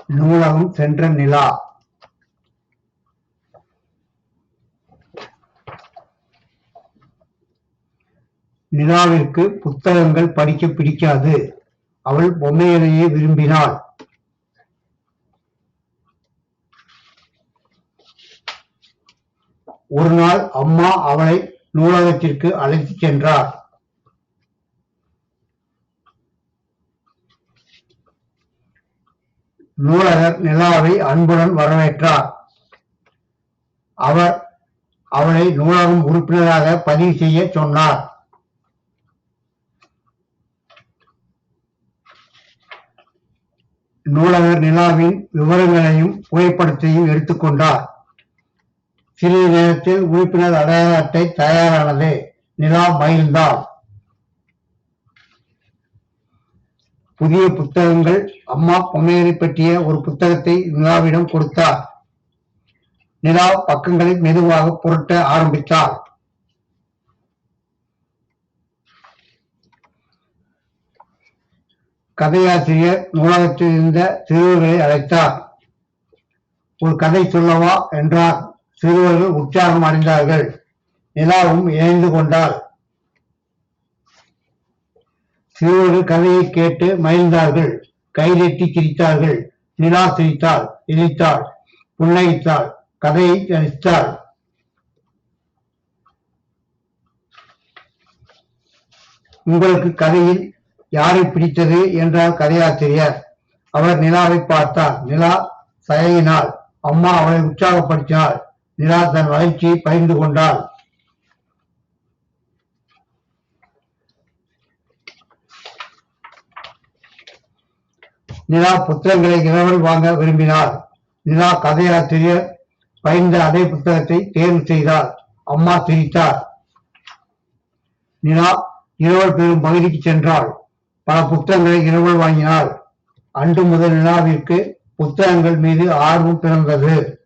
நூலகம் சென்ற நிலா. நிலாவிற்கு புத்தகங்கள் படிக்க பிடிக்காது. அவள் பொம்மைகளையே விரும்பினாள். ஒரு நாள் அம்மா அவளை நூலகத்திற்கு அழைத்துச் சென்றார். நூலகர் நிலாவை அன்புடன் வரவேற்றார். அவர் அவளை நூலகம் உறுப்பினராக பதிவு செய்ய சொன்னார். நூலகர் நிலாவின் விவரங்களையும் புகைப்படத்தையும் எடுத்துக்கொண்டார். சிறிது நேரத்தில் உறுப்பினர் அடையாள அட்டை தயாரானது. நிலா மகிழ்ந்தாள். புதிய புத்தகங்கள். அம்மா பொம்மைகளை பற்றிய ஒரு புத்தகத்தை நிலாவிடம் கொடுத்தார். நிலா பக்கங்களை மெதுவாக புரட்ட ஆரம்பித்தாள். கதையாசிரியர் நூலகத்தில் இருந்த சிறுவர்களை அழைத்தார். ஒரு கதை சொல்லவா என்றார். சிறுவர்கள் உற்சாகம் அடைந்தார்கள். நிலாவும் இணைந்து கொண்டாள். சிறுவர்கள் கதையை கேட்டு மகிழ்ந்தார்கள். கைதட்டி சிரித்தார்கள். நிலா சிரித்தாள், இழித்தாள், புன்னகைத்தாள், கதையை ரசித்தாள். உங்களுக்கு கதையில் யாரை பிடித்தது என்றார் கதையாசிரியர். அவர் நிலாவை பார்த்தார். நிலா சயங்கினாள். அம்மா அவளை உற்சாகப்படுத்தினாள். நிலா தன் மகிழ்ச்சியை பகிர்ந்து கொண்டாள். நிலா புத்தகங்களை இரவல் வாங்க விரும்பினாள். நிலா கதையாசிரியர் பகிர்ந்த அதே புத்தகத்தை தேர்வு செய்தார். அம்மா சிரித்தார். நிலா இரவல் பெறும் பகுதிக்கு சென்றாள். பல புத்தகங்களை இரவல் வாங்கினாள். அன்று முதல் நிலாவிற்கு புத்தகங்கள் மீது ஆர்வம் பிறந்தது.